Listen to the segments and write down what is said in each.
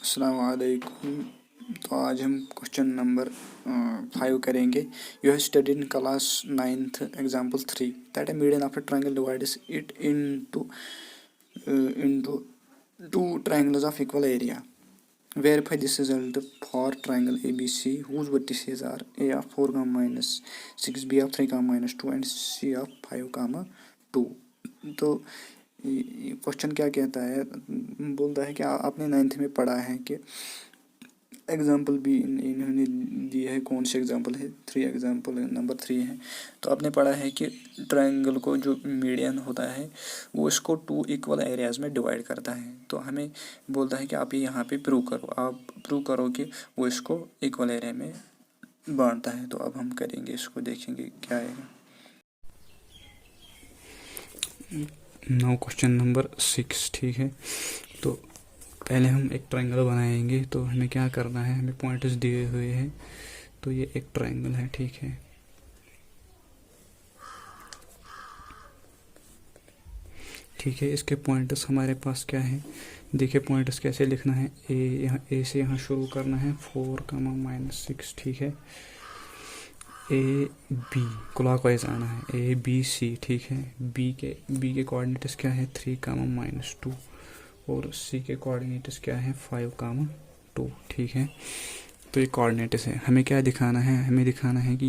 अस्सलाम वालेकुम। तो आज हम क्वेश्चन नंबर 5 करेंगे। You have studied in class 9th example 3 that A median of A triangle divides it into two triangles of equal area. Verify this result for triangle ABC whose vertices are A of 4, minus 6, B of 3, minus 2 and C of 5, 2। तो question क्या कहता है, बोलता है कि आपने 9th में पढ़ा है कि एग्जाम्पल भी इन्होंने दिया है। कौन से एग्जाम्पल है? 3 एग्जाम्पल नंबर 3 है। तो आपने पढ़ा है कि ट्रायंगल को जो मीडियन होता है वो इसको 2 इक्वल एरियाज़ में डिवाइड करता है। तो हमें बोलता है कि आप ये यहाँ पे प्रूव करो। आप प्रूव करो कि वो इसको इक्वल एरिया में बांटता है। तो अब हम करेंगे, इसको देखेंगे क्या आएगा। नाउ क्वेश्चन नंबर 6, ठीक है। तो पहले हम एक ट्रायंगल बनाएंगे। तो हमें क्या करना है, हमें पॉइंट्स दिए हुए हैं। तो ये एक ट्रायंगल है, ठीक है। ठीक है, इसके पॉइंट्स हमारे पास क्या है, देखिए पॉइंट्स कैसे लिखना है। यहाँ ए से यहाँ शुरू करना है 4, minus 6, ठीक है। ए बी क्लॉकवाइज आना है, ए बी सी, ठीक है। बी के कोऑर्डिनेट्स क्या है 3, minus 2 और सी के कोऑर्डिनेट्स क्या है 5, 2, ठीक है। तो ये कोऑर्डिनेट्स है। हमें क्या दिखाना है, हमें दिखाना है कि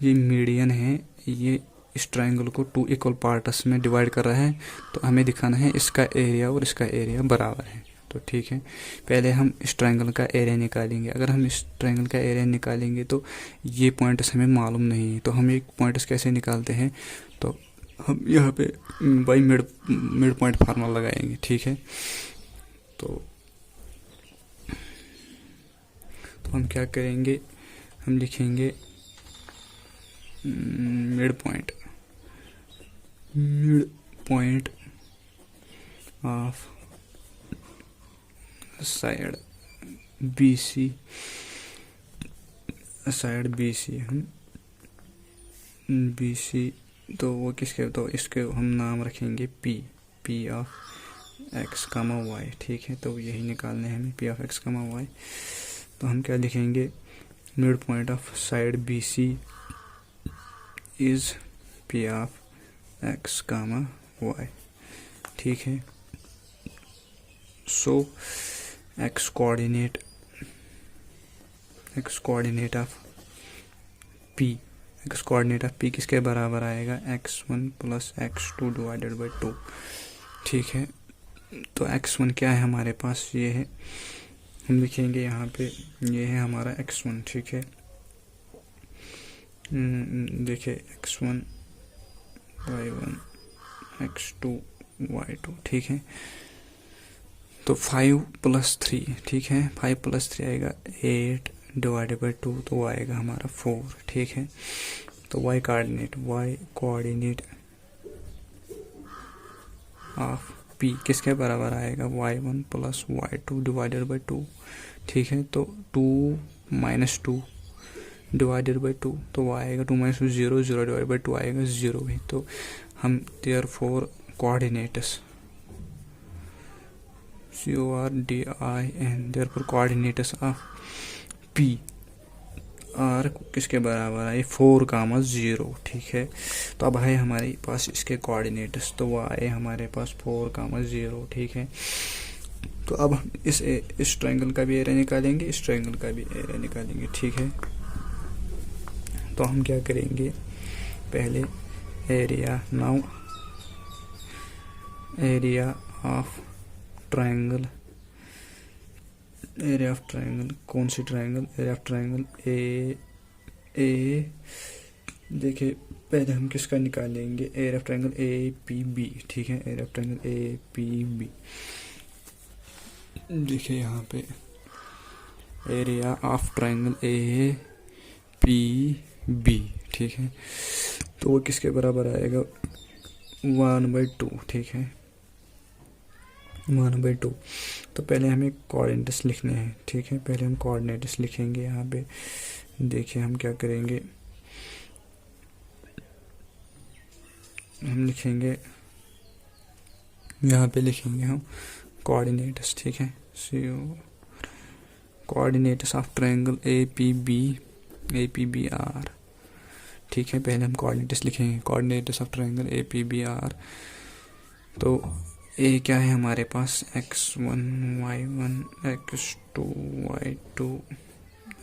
ये मीडियन है, ये इस ट्रायंगल को 2 इक्वल पार्ट्स में डिवाइड कर रहा है। तो हमें दिखाना है इसका एरिया और इसका एरिया बराबर है। तो ठीक है, पहले हम इस ट्रायंगल का एरिया निकालेंगे। अगर हम इस ट्रायंगल का एरिया निकालेंगे तो ये पॉइंट्स हमें मालूम नहीं है। तो हम एक पॉइंट्स कैसे निकालते हैं, तो हम यहाँ पे बाई मिड पॉइंट फार्मूला लगाएंगे, ठीक है। तो हम क्या करेंगे, हम लिखेंगे mid point of side BC, हम BC। तो वो किसके, तो इसके हम नाम रखेंगे P ऑफ x, y, ठीक है। तो यही निकालने हैं हमें P ऑफ x, y। तो हम क्या लिखेंगे, mid point of side BC is P of x, y, ठीक है। सो x कोऑर्डिनेट ऑफ P किसके बराबर आएगा, x1 plus x2 divided by 2, ठीक है। तो x1 क्या है हमारे पास, ये है, हम लिखेंगे यहाँ पे, ये है हमारा x1, ठीक है। देखिए x1 y1 x2 y2, ठीक है। तो 5 + 3, ठीक है। 5 + 3 आएगा 8 डिवाइडेड बाई 2, तो वो आएगा हमारा 4, ठीक है। तो y कोऑर्डिनेट ऑफ P किसके बराबर आएगा, y1 plus y2 divided by 2, ठीक है। तो 2 - 2 डिवाइडेड बाई 2, तो वो आएगा 2 - 2 0 डिवाइडेड बाई 2 आएगा 0 ही। तो हम therefore coordinates CORDIN therefore coordinates of P R किसके बराबर है, 4, 0, ठीक है। तो अब है हमारे पास इसके कोऑर्डिनेट्स, तो वो आए हमारे पास 4, 0, ठीक है। तो अब हम इस ट्रायंगल का भी एरिया निकालेंगे, इस ट्रायंगल का भी एरिया निकालेंगे, ठीक है। तो हम क्या करेंगे, पहले एरिया ऑफ ट्रायंगल, कौन सी triangle, area of triangle A. देखिए पहले हम किसका निकालेंगे, एरिया ऑफ ट्रायंगल APB, ठीक है। एरिया ऑफ ट्रायंगल APB, देखिए यहाँ पे एरिया ऑफ ट्रायंगल APB, ठीक है। तो वो किसके बराबर आएगा, 1/2, ठीक है, 1/2। तो पहले हमें कोऑर्डिनेट्स लिखने हैं, ठीक है। पहले हम कोऑर्डिनेट्स लिखेंगे यहाँ पे। देखिए हम क्या करेंगे, हम लिखेंगे यहाँ पे, लिखेंगे हम कोऑर्डिनेट्स, ठीक है, coordinates of triangle A P B R, ठीक है। पहले हम कोऑर्डिनेट्स लिखेंगे, coordinates of triangle A P B R. तो ए क्या है हमारे पास, x1 y1 x2 y2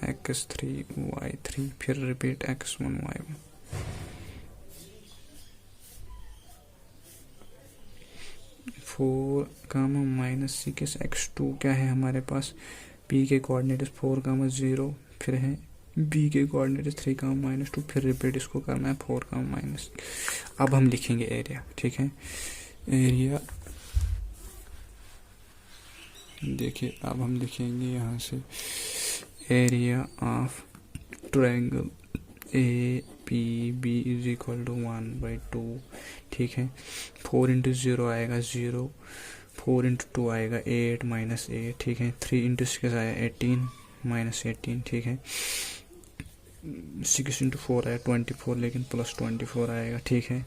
x3 y3, फिर repeat x1 y1। Four comma minus six x2 क्या है हमारे पास, p के कोऑर्डिनेट्स 4 कामा 0, फिर है b के कोऑर्डिनेट्स 3 कामा माइनस 2, फिर रिपीट इसको करना है 4 कामा माइनस। अब हम लिखेंगे एरिया, ठीक है। एरिया देखिए, अब हम लिखेंगे यहाँ से area of triangle A P B is equal to 1/2, ठीक है। 4 इंटू 0 आएगा 0, 4 इंटू 2 आएगा 8 माइनस 8, ठीक है। 3 इंटू 6 आया 18 माइनस 18, ठीक है। 6 इंटू 4 आया 24, लेकिन प्लस 24 आएगा, ठीक है।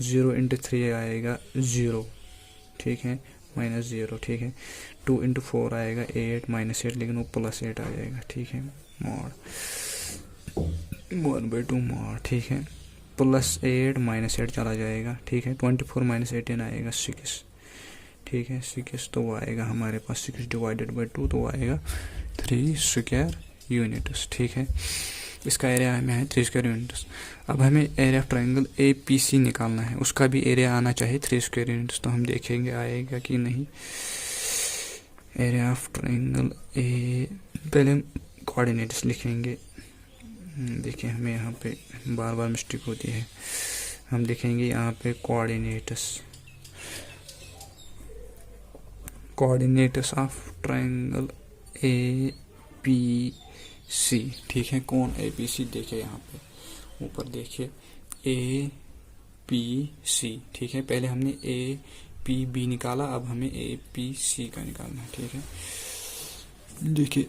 0 इंटू 3 आएगा 0, ठीक है, माइनस 0, ठीक है। 2 इंटू 4 आएगा 8 माइनस 8, लेकिन वो प्लस 8 आ जाएगा, ठीक है। मॉड 1/2 मॉड, ठीक है। प्लस 8 माइनस 8 चला जाएगा, ठीक है। 24 माइनस 18 आएगा 6, ठीक है। 6 तो वो आएगा हमारे पास 6 डिवाइडेड बाई 2, तो वो आएगा 3 स्क्वायर यूनिट्स, ठीक है। इसका एरिया हमें है 3 स्क्वायर यूनिट्स। अब हमें area of triangle A P C निकालना है, उसका भी एरिया आना चाहिए 3 स्क्वायर यूनिट्स। तो हम देखेंगे आएगा कि नहीं। एरिया ऑफ ट्रायंगल ए, पहले हम कोऑर्डिनेट्स लिखेंगे। देखिए हमें यहाँ पे बार बार मिस्टेक होती है। हम लिखेंगे यहाँ पे coordinates of triangle A P C, ठीक है। कौन ए पी सी, देखिए यहाँ पे ऊपर देखिए ए पी सी, ठीक है। पहले हमने ए पी बी निकाला, अब हमें ए पी सी का निकालना है, ठीक है। देखिए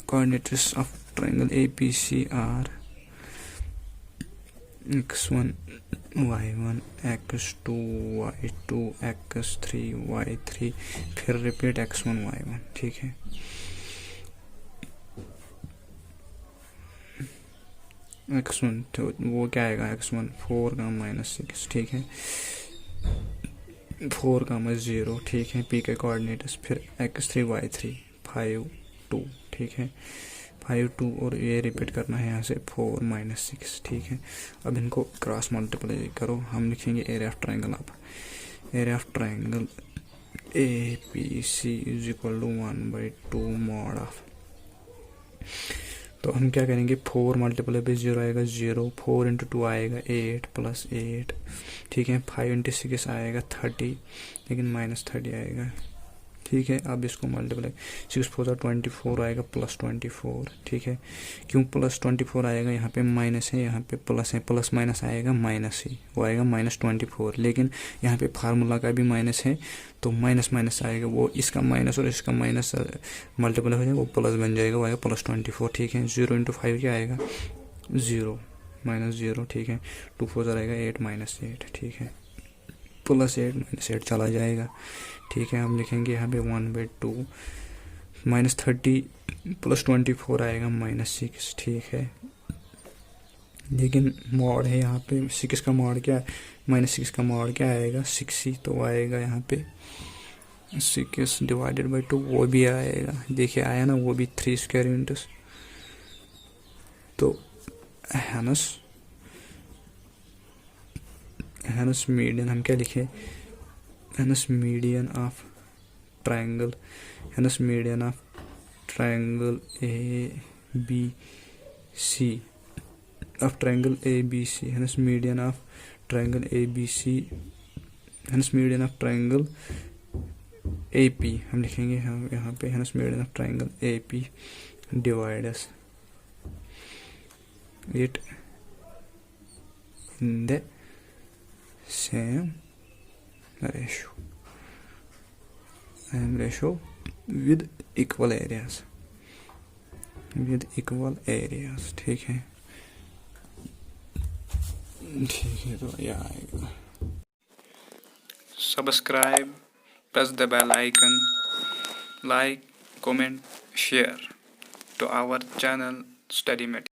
coordinates of triangle A P C R x1 y1 x2 y2 x3 y3, फिर रिपीट x1 y1, ठीक है। x1 तो वो क्या आएगा, x1 4 का माइनस 6, ठीक है। 4 का माइनस 0, ठीक है। p के कोऑर्डिनेट्स, फिर x3 y3 5 2, ठीक है। 5 2 और ये रिपीट करना है यहाँ से 4 माइनस 6, ठीक है। अब इनको क्रॉस मल्टीप्लाई करो, हम लिखेंगे एरिया ऑफ ट्रायंगल। अब area of triangle A P C is equal to 1/2 mod of, तो हम क्या करेंगे 4 मल्टीप्लाई बाई 0 आएगा 0, 4 इंटू 2 आएगा 8 प्लस 8, ठीक है। 5 इंटू 6 आएगा 30, लेकिन माइनस 30 आएगा, ठीक है। अब इसको मल्टीप्लाई 6 4 24 आएगा प्लस 24, ठीक है। क्यों प्लस 24 आएगा, यहाँ पे माइनस है, यहाँ पे प्लस है, प्लस माइनस आएगा माइनस ही, वो आएगा माइनस 24, लेकिन यहाँ पे फार्मूला का भी माइनस है, तो माइनस माइनस आएगा, वो इसका माइनस और इसका माइनस मल्टीप्लाई हो जाएगा, वो प्लस बन जाएगा, वो आएगा प्लस 24, ठीक है। 0 इंटू 5 क्या आएगा 0 माइनस 0, ठीक है। 2 4 आएगा 8 माइनस 8, ठीक है। प्लस 8 माइनस 8 चला जाएगा, ठीक है। हम लिखेंगे यहाँ पे 1/2 माइनस 30 प्लस 24 आएगा माइनस 6, ठीक है। लेकिन मॉड है यहाँ पे 6 का मॉड क्या है, माइनस 6 का मॉड क्या आएगा 6 ही, तो आएगा यहाँ पे 6 डिवाइडेड बाई 2, वो भी आएगा, देखिए आया ना, वो भी 3 स्क्वायर यूनिट्स। तो हैनस मीडियन हम क्या लिखे, hence median of triangle, hence median of triangle A B C, of triangle A B C, hence median of triangle A B C, hence median of triangle A P हम लिखेंगे हम यहाँ पे, hence median of triangle A P divides it in the same ratio with equal areas, ठीक है, तो यह आएगा। Subscribe, press the bell icon like, comment, share to our channel Study Material.